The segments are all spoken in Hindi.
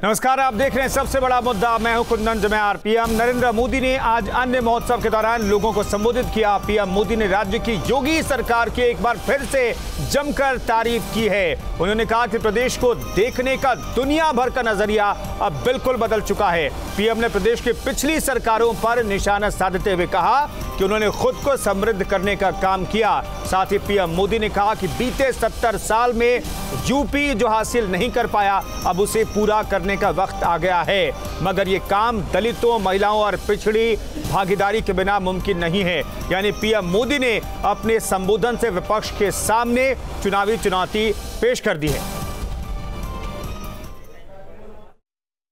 नमस्कार, आप देख रहे हैं सबसे बड़ा मुद्दा। मैं हूं कुंदन जमैर। पीएम नरेंद्र मोदी ने आज अन्य महोत्सव के दौरान लोगों को संबोधित किया। पीएम मोदी ने राज्य की योगी सरकार की एक बार फिर से जमकर तारीफ की है। उन्होंने कहा कि प्रदेश को देखने का दुनिया भर का नजरिया अब बिल्कुल बदल चुका है। पीएम ने प्रदेश की पिछली सरकारों पर निशाना साधते हुए कहा कि उन्होंने खुद को समृद्ध करने का काम किया। साथ ही पीएम मोदी ने कहा कि बीते 70 साल में यूपी जो हासिल नहीं कर पाया, अब उसे पूरा करने का वक्त आ गया है। मगर ये काम दलितों, महिलाओं और पिछड़ी भागीदारी के बिना मुमकिन नहीं है। यानी पीएम मोदी ने अपने संबोधन से विपक्ष के सामने चुनावी चुनौती पेश कर दी है।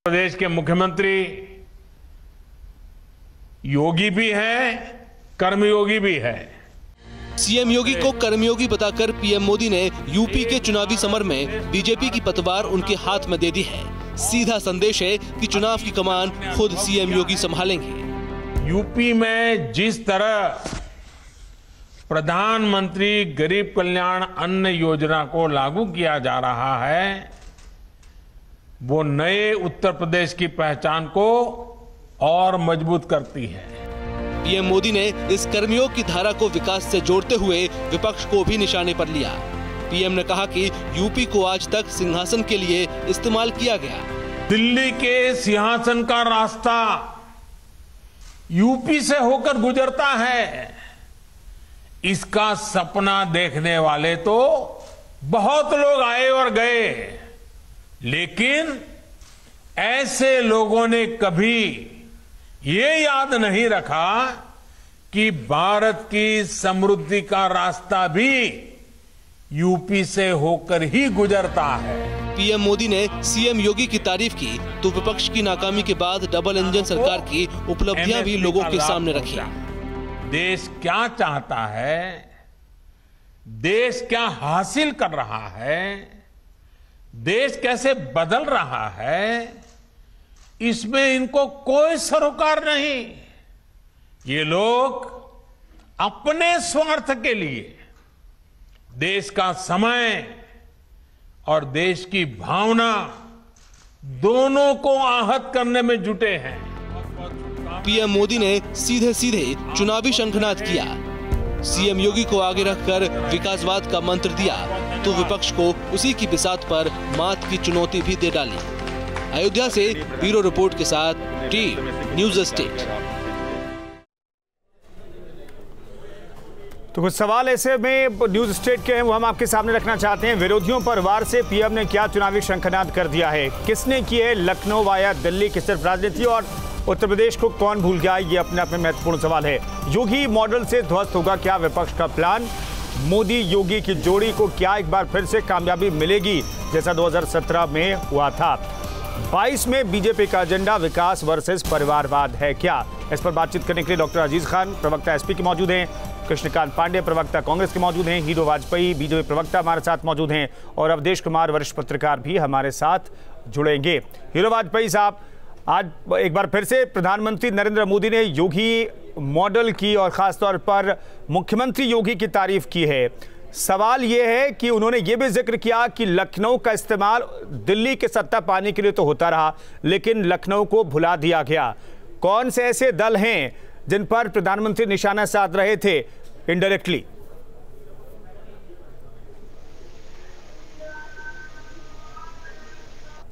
प्रदेश के मुख्यमंत्री योगी भी है, कर्मयोगी भी है। सीएम योगी को कर्मयोगी बताकर पीएम मोदी ने यूपी के चुनावी समर में बीजेपी की पतवार उनके हाथ में दे दी है। सीधा संदेश है कि चुनाव की कमान खुद सीएम योगी संभालेंगे। यूपी में जिस तरह प्रधानमंत्री गरीब कल्याण अन्न योजना को लागू किया जा रहा है, वो नए उत्तर प्रदेश की पहचान को और मजबूत करती है। पीएम मोदी ने इस कर्मयोग की धारा को विकास से जोड़ते हुए विपक्ष को भी निशाने पर लिया। पीएम ने कहा कि यूपी को आज तक सिंहासन के लिए इस्तेमाल किया गया। दिल्ली के सिंहासन का रास्ता यूपी से होकर गुजरता है। इसका सपना देखने वाले तो बहुत लोग आए और गए, लेकिन ऐसे लोगों ने कभी ये याद नहीं रखा कि भारत की समृद्धि का रास्ता भी यूपी से होकर ही गुजरता है। पीएम मोदी ने सीएम योगी की तारीफ की तो विपक्ष की नाकामी के बाद डबल इंजन सरकार की उपलब्धियां भी लोगों के सामने रखी। देश क्या चाहता है, देश क्या हासिल कर रहा है, देश कैसे बदल रहा है, इसमें इनको कोई सरोकार नहीं। ये लोग अपने स्वार्थ के लिए देश का समय और देश की भावना दोनों को आहत करने में जुटे हैं। पीएम मोदी ने सीधे सीधे चुनावी शंखनाद किया। सीएम योगी को आगे रखकर विकासवाद का मंत्र दिया तो विपक्ष को उसी की बिसात पर मात की चुनौती भी दे डाली। अयोध्या से ब्यूरो रिपोर्ट के साथ टीम न्यूज़ स्टेट। तो कुछ सवाल ऐसे में न्यूज़ स्टेट के हैं, वो हम आपके सामने रखना चाहते हैं। विरोधियों पर वार से पीएम ने क्या चुनावी शंखनाद कर दिया है? किसने की है लखनऊ वाया दिल्ली की सिर्फ राजनीति, और उत्तर प्रदेश को कौन भूल गया? ये अपने आप में महत्वपूर्ण सवाल है। योगी मॉडल से ध्वस्त होगा क्या विपक्ष का प्लान? मोदी योगी की जोड़ी को क्या एक बार फिर से कामयाबी मिलेगी जैसा 2017 में हुआ था? 22 में बीजेपी का एजेंडा विकास वर्सेस परिवारवाद है क्या? इस पर बातचीत करने के लिए डॉक्टर अजीज खान प्रवक्ता एसपी के मौजूद हैं, कृष्णकांत पांडे प्रवक्ता कांग्रेस के मौजूद हैं, हीरो वाजपेयी बीजेपी प्रवक्ता हमारे साथ मौजूद हैं, और अवधेश कुमार वरिष्ठ पत्रकार भी हमारे साथ जुड़ेंगे। हीरो वाजपेयी साहब, आज एक बार फिर से प्रधानमंत्री नरेंद्र मोदी ने योगी मॉडल की और खासतौर पर मुख्यमंत्री योगी की तारीफ की है। सवाल यह है कि उन्होंने ये भी जिक्र किया कि लखनऊ का इस्तेमाल दिल्ली के सत्ता पाने के लिए तो होता रहा, लेकिन लखनऊ को भुला दिया गया। कौन से ऐसे दल हैं जिन पर प्रधानमंत्री निशाना साध रहे थे इनडायरेक्टली?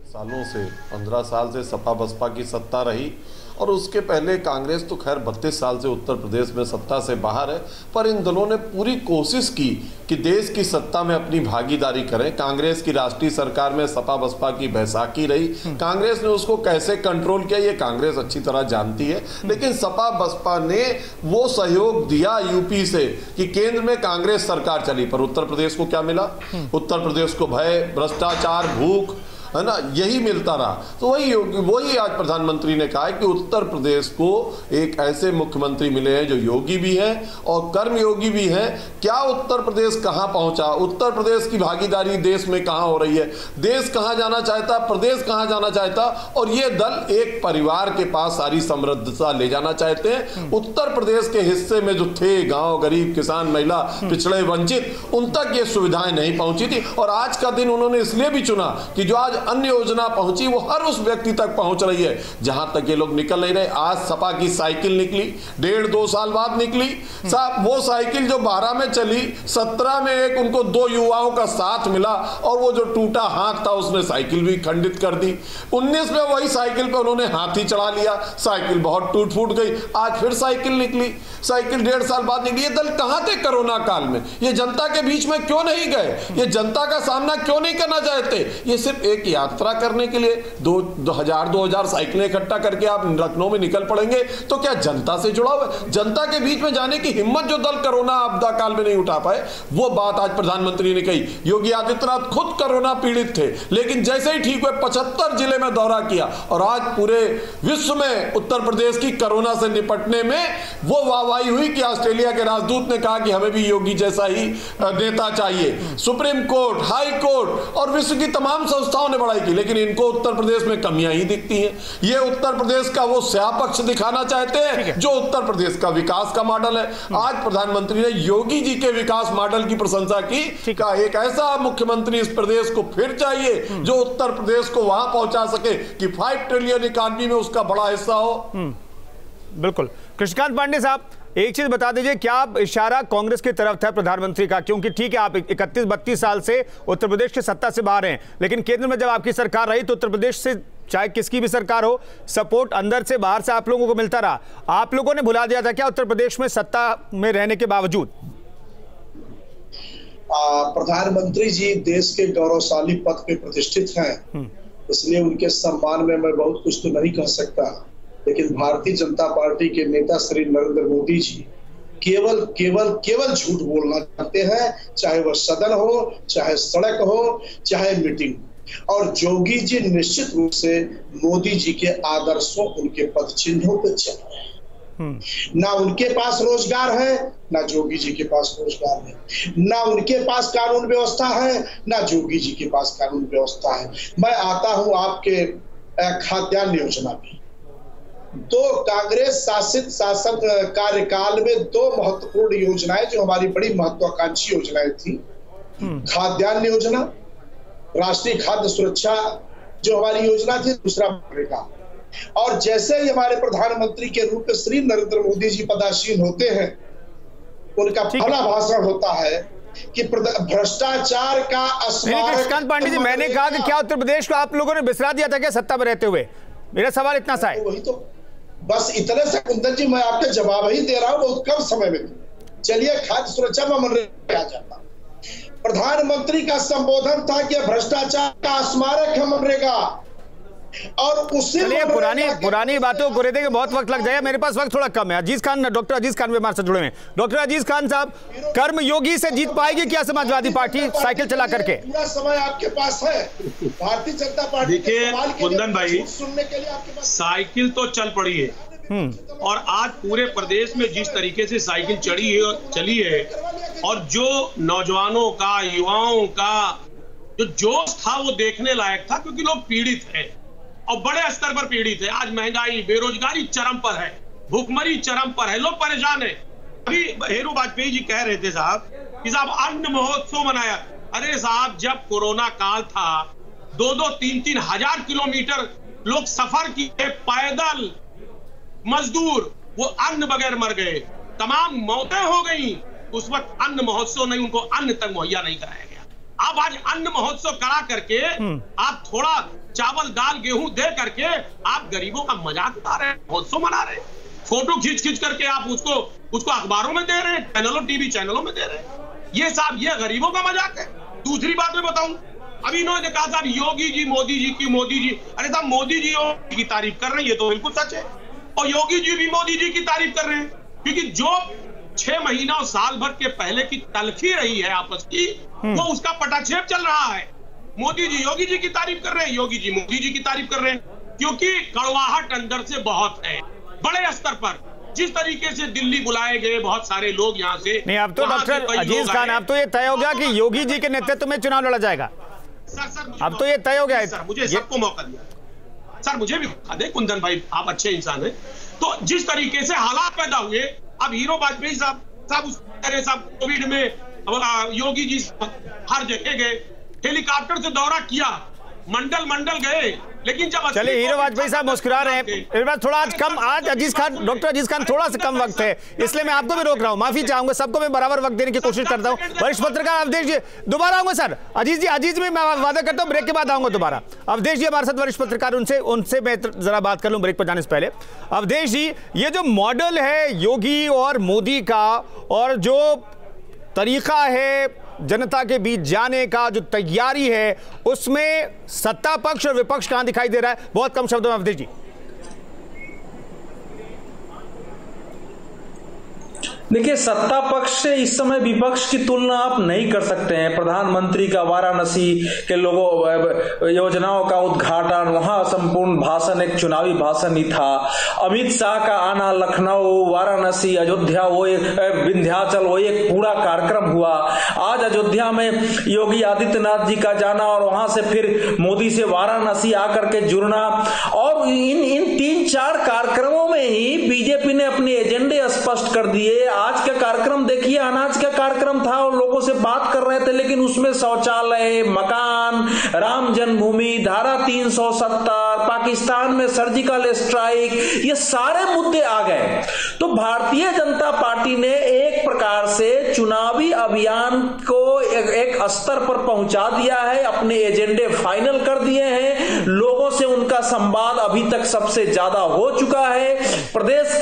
सालों से 15 साल से सपा बसपा की सत्ता रही, और उसके पहले कांग्रेस तो खैर 32 साल से उत्तर प्रदेश में सत्ता से बाहर है, पर इन दलों ने पूरी कोशिश की कि देश की सत्ता में अपनी भागीदारी करें। कांग्रेस की राष्ट्रीय सरकार में सपा बसपा की बैसाखी रही, कांग्रेस ने उसको कैसे कंट्रोल किया ये कांग्रेस अच्छी तरह जानती है, लेकिन सपा बसपा ने वो सहयोग दिया यूपी से कि केंद्र में कांग्रेस सरकार चली, पर उत्तर प्रदेश को क्या मिला? उत्तर प्रदेश को भय, भ्रष्टाचार, भूख, है ना, यही मिलता रहा। तो वही आज प्रधानमंत्री ने कहा है कि उत्तर प्रदेश को एक ऐसे मुख्यमंत्री मिले हैं जो योगी भी हैं और कर्मयोगी भी हैं। क्या उत्तर प्रदेश कहां पहुंचा? उत्तर प्रदेश की भागीदारी देश में कहां हो रही है? देश कहां जाना चाहता, प्रदेश कहां जाना चाहता, और ये दल एक परिवार के पास सारी समृद्धता ले जाना चाहते हैं। उत्तर प्रदेश के हिस्से में जो थे गांव, गरीब, किसान, महिला, पिछड़े, वंचित, उन तक ये सुविधाएं नहीं पहुंची थी। और आज का दिन उन्होंने इसलिए भी चुना कि जो आज अन्य योजना पहुंची वो हर उस व्यक्ति तक पहुंच रही है जहां तक ये लोग निकल नहीं रहे। आज सपा की साइकिल निकली, 1.5-2 साल बाद निकली साहब। वो साइकिल जो 12 में चली, 17 में एक उनको 2 युवाओं का साथ मिला और वो जो टूटा हाथ था उसने साइकिल भी खंडित कर दी। 19 में वही साइकिल पे उन्होंने हाथी चढ़ा लिया, साइकिल बहुत टूट फूट गई। आज फिर साइकिल निकली, साइकिल 1.5 साल बाद निकली। ये दल कहां थे कोरोना काल में? ये जनता के बीच में क्यों नहीं गए? ये जनता का सामना क्यों नहीं करना चाहते? ये सिर्फ एक यात्रा करने के लिए 2,000 साइकिलें इकट्ठा करके आप लखनऊ में निकल पड़ेंगे तो क्या जनता से जुड़ा हुआ? जनता के बीच में जाने की हिम्मत जो दल कोरोना आपदा काल में नहीं उठा पाए, वो बात आज प्रधानमंत्री ने कही। योगी आदित्यनाथ खुद कोरोना पीड़ित थे, लेकिन जैसे ही ठीक हुए 75 जिले में दौरा किया और आज पूरे विश्व में उत्तर प्रदेश की कोरोना से निपटने में वो वाहवाही हुई कि ऑस्ट्रेलिया के राजदूत ने कहा कि हमें भी योगी जैसा ही नेता चाहिए। सुप्रीम कोर्ट, हाई कोर्ट और विश्व की तमाम संस्थाओं ने बड़ाई की, लेकिन इनको उत्तर प्रदेश में कमियां ही दिखती हैं। ये उत्तर प्रदेश का वो स्या पक्ष दिखाना चाहते हैं जो उत्तर प्रदेश का विकास का मॉडल है। आज प्रधानमंत्री ने योगी जी के विकास मॉडल की प्रशंसा की, कहा एक ऐसा मुख्यमंत्री इस प्रदेश को फिर चाहिए जो उत्तर प्रदेश को वहां पहुंचा सके कि 5 ट्रिलियन इकॉनमी में उसका बड़ा हिस्सा हो। बिल्कुल। कृष्णकांत पांडे साहब, एक चीज बता दीजिए, क्या इशारा कांग्रेस की तरफ था प्रधानमंत्री का? क्योंकि ठीक है, आप 31-32 साल से उत्तर प्रदेश की सत्ता से बाहर हैं, लेकिन केंद्र में जब आपकी सरकार रही तो उत्तर प्रदेश से चाहे किसकी भी सरकार हो, सपोर्ट अंदर से बाहर से आप लोगों को मिलता रहा। आप लोगों ने भुला दिया था क्या उत्तर प्रदेश में सत्ता में रहने के बावजूद? प्रधानमंत्री जी देश के गौरवशाली पद पे प्रतिष्ठित हैं, इसलिए उनके सम्मान में मैं बहुत कुछ तो नहीं कह सकता, लेकिन भारतीय जनता पार्टी के नेता श्री नरेंद्र मोदी जी केवल झूठ बोलना चाहते हैं, चाहे वह सदन हो, चाहे सड़क हो, चाहे मीटिंग। और योगी जी निश्चित रूप से मोदी जी के आदर्शों, उनके पद चिन्हों पर चल रहे हैं। ना उनके पास रोजगार है, ना योगी जी के पास रोजगार है, ना उनके पास कानून व्यवस्था है, ना योगी जी के पास कानून व्यवस्था है। मैं आता हूं आपके खाद्यान्न योजना में। दो कांग्रेस शासित शासन कार्यकाल में 2 महत्वपूर्ण योजनाएं जो हमारी बड़ी महत्वाकांक्षी योजनाएं थी, खाद्यान्न योजना, राष्ट्रीय खाद्य सुरक्षा जो हमारी योजना थी, दूसरा मनरेगा। और जैसे ही हमारे प्रधानमंत्री के रूप में श्री नरेंद्र मोदी जी पदासीन होते हैं, उनका पहला भाषण होता है कि भ्रष्टाचार का स्मारक। कृष्णकांत पांडे जी, मैंने कहा कि क्या उत्तर प्रदेश को आप लोगों ने बिसरा दिया था क्या सत्ता में रहते हुए? मेरा सवाल इतना सा है। वही तो, बस इतने से कुंदन जी मैं आपके जवाब ही दे रहा हूं बहुत कम समय में। चलिए खाद्य सुरक्षा में मनरेगा आ जाता। प्रधानमंत्री का संबोधन था कि भ्रष्टाचार का स्मारक है मनरेगा, और उसी पुरानी बातों को देंगे, बहुत वक्त लग जाएगा, मेरे पास वक्त थोड़ा कम है। अजीज खान, डॉक्टर अजीज खान भी हमारे साथ जुड़े हैं। डॉक्टर अजीज खान साहब, कर्म योगी से जीत पाएगी क्या समाजवादी पार्टी साइकिल चला करके? पूरा समय आपके पास है। भारतीय जनता पार्टी देखिए कुंदन भाई, सुनने के लिए आपके पास साइकिल तो चल पड़ी है, और आज पूरे प्रदेश में जिस तरीके से साइकिल चली है, और जो नौजवानों का, युवाओं का जो जोश था वो देखने लायक था, क्योंकि लोग पीड़ित हैं और बड़े स्तर पर पीड़ित है। आज महंगाई, बेरोजगारी चरम पर है, भूखमरी चरम पर है, लोग परेशान है। अभी हेरू वाजपेयी जी कह रहे थे साहब कि साहब अन्न महोत्सव मनाया। अरे साहब, जब कोरोना काल था 2-2, 3-3 हजार किलोमीटर लोग सफर किए, पैदल मजदूर, वो अन्न बगैर मर गए, तमाम मौतें हो गई। उस वक्त अन्न महोत्सव नहीं, उनको अन्न तक मुहैया नहीं कराया गया। अब आज अन्न महोत्सव करा करके आप थोड़ा चावल दाल गेहूं दे करके आप गरीबों का मजाक उड़ा रहे हैं, महोत्सव मना रहे हैं, फोटो खींच करके आप उसको अखबारों में दे रहे हैं, चैनलों, टीवी चैनलों में दे रहे हैं। ये साहब, ये गरीबों का मजाक है। दूसरी बात मैं बताऊं, अभी इन्होंने कहा साहब योगी जी, मोदी जी। अरे साहब, मोदी जी की तारीफ कर रहे हैं, ये तो बिल्कुल सच है, और योगी जी भी मोदी जी की तारीफ कर रहे हैं, क्योंकि जो 6 महीना और साल भर के पहले की तलखी रही है आपस की, वो उसका पटाक्षेप चल रहा है। मोदी जी योगी जी की तारीफ कर रहे हैं, योगी जी मोदी जी की तारीफ कर रहे हैं, क्योंकि कड़वाहट अंदर से बहुत है बड़े स्तर पर। जिस तरीके से दिल्ली बुलाए गए बहुत सारे लोग यहाँ से नहीं, अब तो डॉक्टर अजीज खान, अब तो ये तय हो गया कि योगी जी के नेतृत्व में चुनाव लड़ा जाएगा। सर, अब तो ये तय हो गया है। सर, मुझे सबको मौका दिया सर, मुझे भी मौका दे। कुंदन भाई, आप अच्छे इंसान हैं। तो जिस तरीके से हालात पैदा हुए, अब हीरो वाजपेयी साहब उस तरह साहब कोविड में योगी जी हर जगह गए, हेलीकॉप्टर से दौरा किया, मंडल मंडल गए, लेकिन जब चलिए हीरो वाजपेयी साहब मुस्कुरा रहे हैं, इस बार थोड़ा आज कम, आज अजीज खान, डॉक्टर अजीज खान थोड़ा सा कम वक्त है, इसलिए मैं आपको भी रोक रहा हूं, माफी चाहूंगा, सबको मैं बराबर वक्त देने की कोशिश करता हूं। वरिष्ठ पत्रकार अवधेश जी दोबारा आऊंगा सर, अजीज में मैं वादा करता हूं ब्रेक के बाद आऊंगा दोबारा। अवधेश जी हमारे साथ वरिष्ठ पत्रकार, उनसे मैं जरा बात कर लूं ब्रेक पर जाने से पहले। अवधेश जी, ये जो मॉडल है योगी और मोदी का, और जो तरीका है जनता के बीच जाने का, जो तैयारी है, उसमें सत्ता पक्ष और विपक्ष कहां दिखाई दे रहा है? बहुत कम शब्दों में अवधेश जी। देखिए, सत्ता पक्ष से इस समय विपक्ष की तुलना आप नहीं कर सकते हैं। प्रधानमंत्री का वाराणसी के लोगों योजनाओं का उद्घाटन, वहां संपूर्ण भाषण एक चुनावी भाषण ही था। अमित शाह का आना लखनऊ, वाराणसी, अयोध्या, वो एक विंध्याचल, वो एक पूरा कार्यक्रम हुआ। आज अयोध्या में योगी आदित्यनाथ जी का जाना और वहां से फिर मोदी से वाराणसी आकर के जुड़ना, और इन 3-4 कार्यक्रमों में ही बीजेपी ने अपने एजेंडे स्पष्ट कर दिए। आज का कार्यक्रम देखिए, अनाज का कार्यक्रम था और लोगों से बात कर रहे थे, लेकिन उसमें शौचालय, मकान, राम जन्मभूमि, धारा 370, पाकिस्तान में सर्जिकल स्ट्राइक, ये सारे मुद्दे आ गए। तो भारतीय जनता पार्टी ने एक प्रकार से चुनावी अभियान को एक स्तर पर पहुंचा दिया है, अपने एजेंडे फाइनल कर दिए हैं। लोगों से उनका संवाद अभी तक सबसे ज्यादा हो चुका है। प्रदेश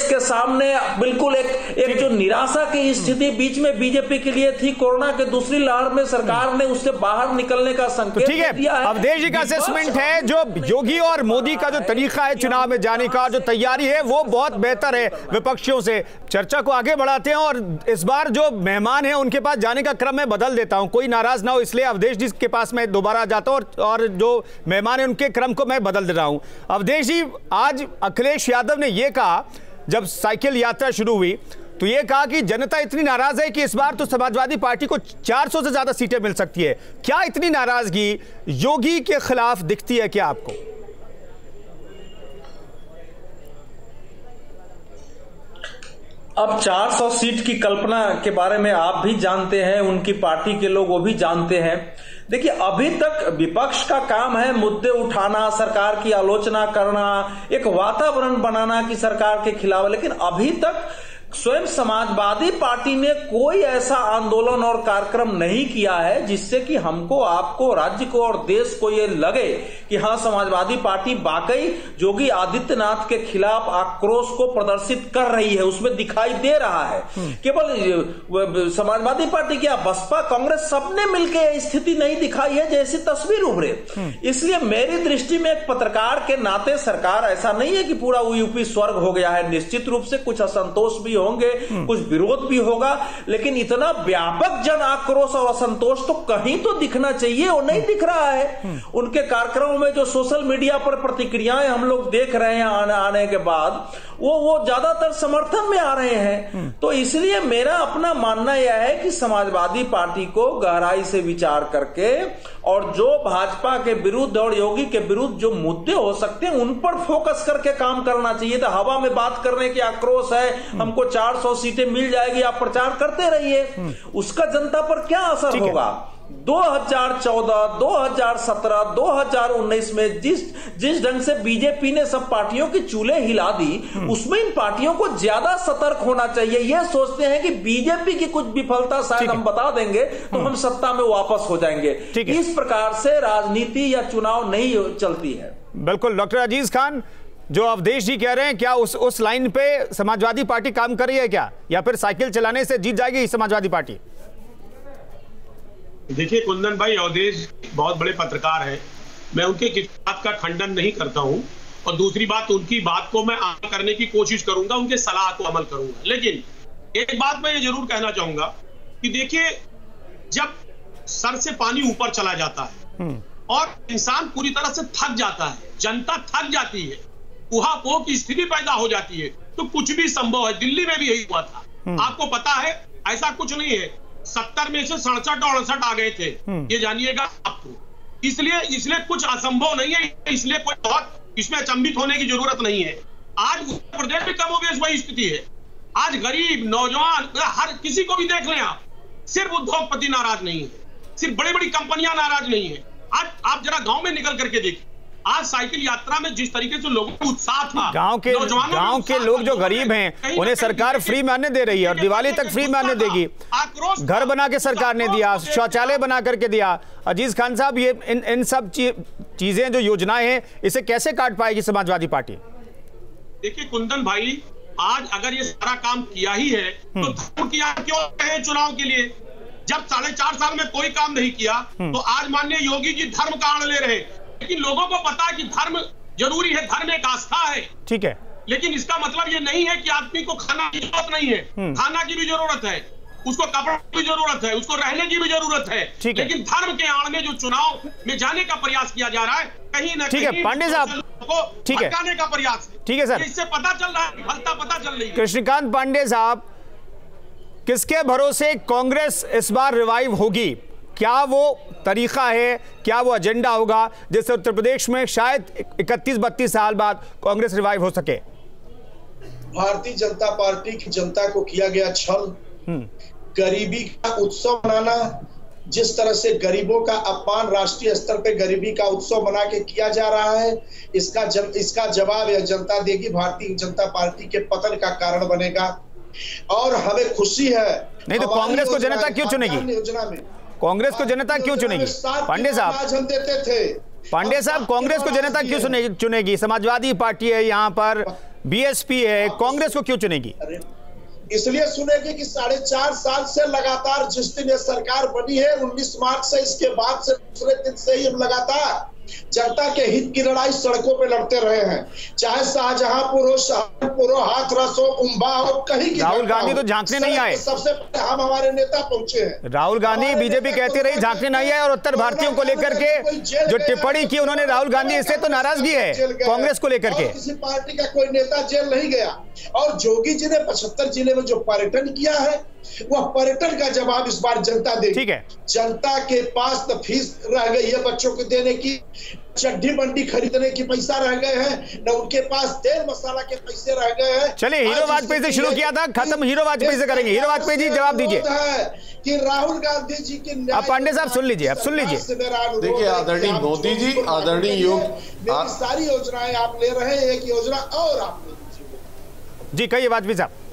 के सामने बिल्कुल एक जो निराशा की स्थिति बीच में बीजेपी के लिए थी, कोरोना के दूसरी लहर में सरकार ने उससे बाहर निकलने का संकेत दिया है। अवधेश जी का असेसमेंट है, जो योगी और मोदी का जो तरीका है चुनाव में जाने का, जो तैयारी है, वो बहुत बेहतर है विपक्षियों से। चर्चा को आगे बढ़ाते हैं और इस बार जो मेहमान है उनके पास जाने का क्रम मैं बदल देता हूं, कोई नाराज ना हो, इसलिए अवधेश जी के पास मैं दोबारा जाता हूं और जो मेहमान है उनके क्रम को मैं बदल दे रहा हूं। अवधेश जी, आज अखिलेश यादव ने यह कहा, जब साइकिल यात्रा शुरू हुई तो यह कहा कि जनता इतनी नाराज है कि इस बार तो समाजवादी पार्टी को 400 से ज्यादा सीटें मिल सकती है। क्या इतनी नाराजगी योगी के खिलाफ दिखती है क्या आपको? अब 400 सीट की कल्पना के बारे में आप भी जानते हैं, उनकी पार्टी के लोग वो भी जानते हैं। देखिए, अभी तक विपक्ष का काम है मुद्दे उठाना, सरकार की आलोचना करना, एक वातावरण बनाना कि सरकार के खिलाफ, लेकिन अभी तक स्वयं समाजवादी पार्टी ने कोई ऐसा आंदोलन और कार्यक्रम नहीं किया है जिससे कि हमको, आपको, राज्य को और देश को ये लगे कि हाँ, समाजवादी पार्टी वाकई योगी आदित्यनाथ के खिलाफ आक्रोश को प्रदर्शित कर रही है, उसमें दिखाई दे रहा है। केवल समाजवादी पार्टी क्या, बसपा, कांग्रेस, सबने मिलकर स्थिति नहीं दिखाई है जैसी तस्वीर उभरे। इसलिए मेरी दृष्टि में एक पत्रकार के नाते सरकार, ऐसा नहीं है कि पूरा यूपी स्वर्ग हो गया है, निश्चित रूप से कुछ असंतोष भी होंगे, कुछ विरोध भी होगा, लेकिन इतना व्यापक जन आक्रोश और असंतोष तो कहीं तो दिखना चाहिए, वो नहीं दिख रहा है। उनके कार्यक्रमों में जो सोशल मीडिया पर प्रतिक्रियाएं हम लोग देख रहे हैं आने के बाद, वो ज्यादातर समर्थन में आ रहे हैं। तो इसलिए मेरा अपना मानना यह है कि समाजवादी पार्टी को गहराई से विचार करके और जो भाजपा के विरुद्ध और योगी के विरुद्ध जो मुद्दे हो सकते हैं उन पर फोकस करके काम करना चाहिए। तो हवा में बात करने की आक्रोश है, हमको 400 सीटें मिल जाएगी, आप प्रचार करते रहिए, उसका जनता पर क्या असर होगा? 2014, 2017, 2019 में जिस ढंग से बीजेपी ने सब पार्टियों की चूल्हे हिला दी, उसमें इन पार्टियों को ज्यादा सतर्क होना चाहिए। यह सोचते हैं कि बीजेपी की कुछ विफलता शायद हम बता देंगे तो हम सत्ता में वापस हो जाएंगे। इस प्रकार से राजनीति या चुनाव नहीं चलती है। बिल्कुल। डॉक्टर अजीज खान, जो अवधेश जी कह रहे हैं, क्या उस लाइन पे समाजवादी पार्टी काम कर रही है क्या, या फिर साइकिल चलाने से जीत जाएगी समाजवादी पार्टी? देखिए कुंदन भाई, अवधेश बहुत बड़े पत्रकार हैं, मैं उनके किसी बात का खंडन नहीं करता हूं, और दूसरी बात, उनकी बात को मैं अमल करने की कोशिश करूंगा, उनके सलाह को अमल करूंगा। लेकिन एक बात मैं ये जरूर कहना चाहूंगा कि देखिए, जब सर से पानी ऊपर चला जाता है और इंसान पूरी तरह से थक जाता है, जनता थक जाती है, ऊहापोह की स्थिति पैदा हो जाती है, तो कुछ भी संभव है। दिल्ली में भी यही हुआ था, आपको पता है, ऐसा कुछ नहीं है 70 में से 67 और 68 आ गए थे, ये जानिएगा आपको। इसलिए कुछ असंभव नहीं है, इसलिए कोई बहुत इसमें अचंभित होने की जरूरत नहीं है। आज उत्तर प्रदेश में कमोबेश वही स्थिति है। आज गरीब, नौजवान, हर किसी को भी देख लें आप, सिर्फ उद्योगपति नाराज नहीं है। सिर्फ बड़ी बड़ी कंपनियां नाराज नहीं है। आज आप जरा गांव में निकल करके देखिए, आज साइकिल यात्रा में जिस तरीके से लोगों को उत्साह था, गांव के लोग जो गरीब हैं उन्हें सरकार फ्री में अन्न दे रही है और दिवाली तक फ्री में अन्न देगी। घर बना के सरकार ने दिया, शौचालय बना करके दिया। अजीज खान साहब, ये इन सब चीजें जो योजनाएं हैं, इसे कैसे काट पाएगी समाजवादी पार्टी? देखिए कुंदन भाई, आज अगर ये सारा काम किया ही है तो धर्म किया क्यों है चुनाव के लिए? जब 4.5 साल में कोई काम नहीं किया तो आज माननीय योगी जी धर्म का आड़ ले रहे। लेकिन लोगों को पता है कि धर्म जरूरी है, धर्म एक आस्था है, ठीक है, लेकिन इसका मतलब ये नहीं है कि आदमी को खाना की जरूरत नहीं है। खाना की भी जरूरत है, उसको कपड़े की भी जरूरत है, उसको रहने की भी जरूरत है, लेकिन धर्म के आड़ में जो चुनाव में जाने का प्रयास किया जा रहा है, कहीं ना कहीं पांडे साहब को भटकाने का प्रयास है। ठीक है सर, इससे पता चल रहा है, फलता पता चल रही है। कृष्णकांत पांडे साहब, किसके भरोसे कांग्रेस इस बार रिवाइव होगी? क्या वो तरीका है, क्या वो एजेंडा होगा जिससे उत्तर प्रदेश में शायद 31-32 साल बाद कांग्रेस रिवाइव हो सके? भारतीय जनता पार्टी की जनता को किया गया छल, गरीबी का उत्सव मनाना, जिस तरह से गरीबों का अपमान राष्ट्रीय स्तर पे गरीबी का उत्सव मना के किया जा रहा है, इसका जवाब यह जनता देगी। भारतीय जनता पार्टी के पतन का कारण बनेगा और हमें खुशी है। नहीं तो कांग्रेस को जनता क्यों चुनेगी? योजना में कांग्रेस को जनता क्यों चुनेगी? पांडे साहब, हम देते थे। पांडे साहब, कांग्रेस को जनता क्यों चुनेगी? समाजवादी पार्टी है यहाँ पर, बीएसपी है, कांग्रेस को क्यों चुनेगी? इसलिए सुनेगी कि 4.5 साल से लगातार जिस दिन ये सरकार बनी है, 19 मार्च से, इसके बाद से दूसरे दिन से ही हम लगातार जनता के हित की लड़ाई सड़कों पे लड़ते रहे हैं। चाहे शाहजहांपुर हो, सहारनपुर हो, हाथरस हो, उम्बा हो, कहीं की। राहुल गांधी तो झांकने नहीं आए। सबसे पहले हम हमारे नेता पहुंचे हैं। राहुल गांधी, बीजेपी कहती रही झांकने नहीं आए, और उत्तर भारतीयों को लेकर के जो टिप्पणी की उन्होंने राहुल गांधी, इससे तो नाराजगी है कांग्रेस को लेकर के। किसी पार्टी का कोई नेता जेल नहीं गया। और जोगी जी ने 75 जिले में जो पर्यटन किया है, वह पर्यटन का जवाब इस बार जनता देगी। ठीक है, जनता के पास न फीस रह गई है बच्चों को देने की, चड्डी बंडी खरीदने की पैसा रह गए हैं, न उनके पास तेल मसाला के पैसे रह गए हैं। चलिए, हीरो वाजपेयी से शुरू किया था, खत्म हीरो वाजपेयी से करेंगे। हीरो वाजपेयी जी, जवाब दीजिए कि राहुल गांधी जी की। अब पांडे साहब सुन लीजिए, अब सुन लीजिए। देखिए आदरणीय मोदी जी, आदरणीय योग, सारी योजनाएं आप ले रहे हैं, एक योजना और आप ले लीजिए। जी कहिए वाजपेयी साहब।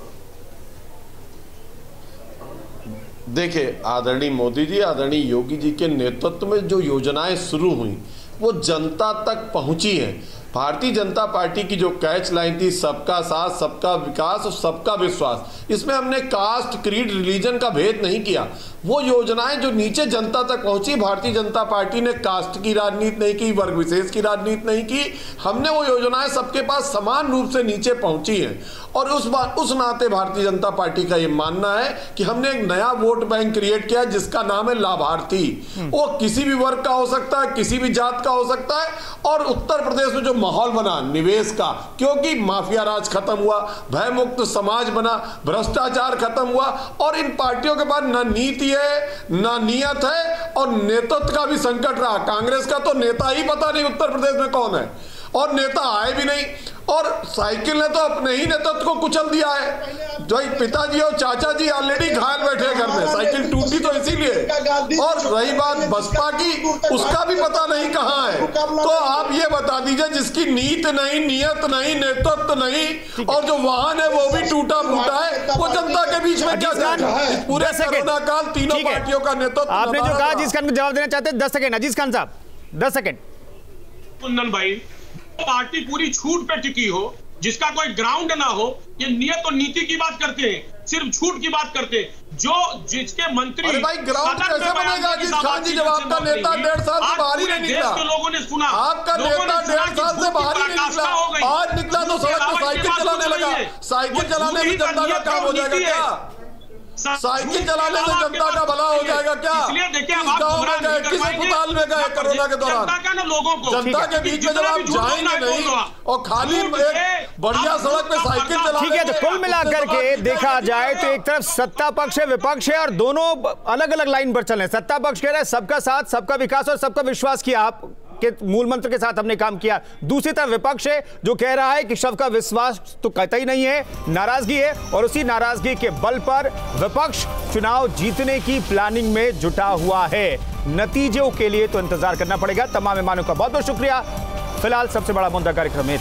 देखिए आदरणीय मोदी जी, आदरणीय योगी जी के नेतृत्व में जो योजनाएं शुरू हुई वो जनता तक पहुंची है। भारतीय जनता पार्टी की जो कैच लाइन थी, सबका साथ, सबका विकास और सबका विश्वास, इसमें हमने कास्ट, क्रीड, रिलीजन का भेद नहीं किया। वो योजनाएं जो नीचे जनता तक पहुंची, भारतीय जनता पार्टी ने कास्ट की राजनीति नहीं की, वर्ग विशेष की राजनीति नहीं की। हमने वो योजनाएं सबके पास समान रूप से नीचे पहुंची हैं। और उस नाते भारतीय जनता पार्टी का ये मानना है कि हमने एक नया वोट बैंक क्रिएट किया जिसका नाम है लाभार्थी। वो किसी भी वर्ग का हो सकता है, किसी भी जात का हो सकता है। और उत्तर प्रदेश में जो माहौल बना निवेश का, क्योंकि माफिया राज खत्म हुआ, भय मुक्त समाज बना, भ्रष्टाचार खत्म हुआ, और इन पार्टियों के पास न नीति है, न नियत है, और नेतृत्व का भी संकट रहा। कांग्रेस का तो नेता ही पता नहीं उत्तर प्रदेश में कौन है, और नेता आए भी नहीं। और साइकिल ने तो अपने ही नेतृत्व को कुचल दिया है। जो पिताजी और चाचा जी ऑलरेडी घायल बैठे घर में, साइकिल टूटी तो इसीलिए। और रही बात बसपा की, उसका भी पता नहीं कहाँ है। तो आप ये बता दीजिए, जिसकी नीति नहीं, नियत नहीं, नेतृत्व नहीं, और जो वाहन है वो भी टूटा फूटा है, वो जनता के बीच में क्या है? पूरे कोरोना काल तीनों पार्टियों का नेतृत्व आपने जो कहा, अजीज खान को जवाब देना चाहते हैं 10 सेकंड। अजीज खान साहब 10 सेकंड। कुंदन भाई, पार्टी पूरी छूट पे टिकी हो, जिसका कोई ग्राउंड ना हो, ये नियत और नीति की बात करते हैं, सिर्फ छूट की बात करते हैं। जो जिसके मंत्री, अरे भाई ग्राउंड कैसे बनेगा? जिस खान जी जब आपका नेता 1.5 साल से बाहर ही नहीं निकला, के लोगों ने सुना, आपका नेता 1.5 साल से बाहर ही नहीं निकला, आज निकला तो सड़क पे साइकिल चलाने लगा। साइकिल चलाने में जनता का काम हो जाएगा क्या? साइकिल चलाने से जनता का भला हो जाएगा क्या? किस गांव में गए, किस अस्पताल में गए कोरोना के दौरान? जनता के बीच में जब आप जाएंगे नहीं और खाली एक बढ़िया सड़क पे साइकिल चलाने। ठीक है, तो कुल मिलाकर के देखा जाए तो एक तरफ सत्ता पक्ष है, विपक्ष है, और दोनों अलग अलग लाइन पर चले। सत्ता पक्ष कह रहा है सबका साथ, सबका विकास और सबका विश्वास किया, आप के मूल मंत्र के साथ हमने काम किया। दूसरी तरफ विपक्ष है जो कह रहा है कि सबका विश्वास तो कतई नहीं है, नाराजगी है, और उसी नाराजगी के बल पर विपक्ष चुनाव जीतने की प्लानिंग में जुटा हुआ है। नतीजों के लिए तो इंतजार करना पड़ेगा। तमाम मेहमानों का बहुत बहुत शुक्रिया। फिलहाल सबसे बड़ा मुद्दा कार्यक्रम में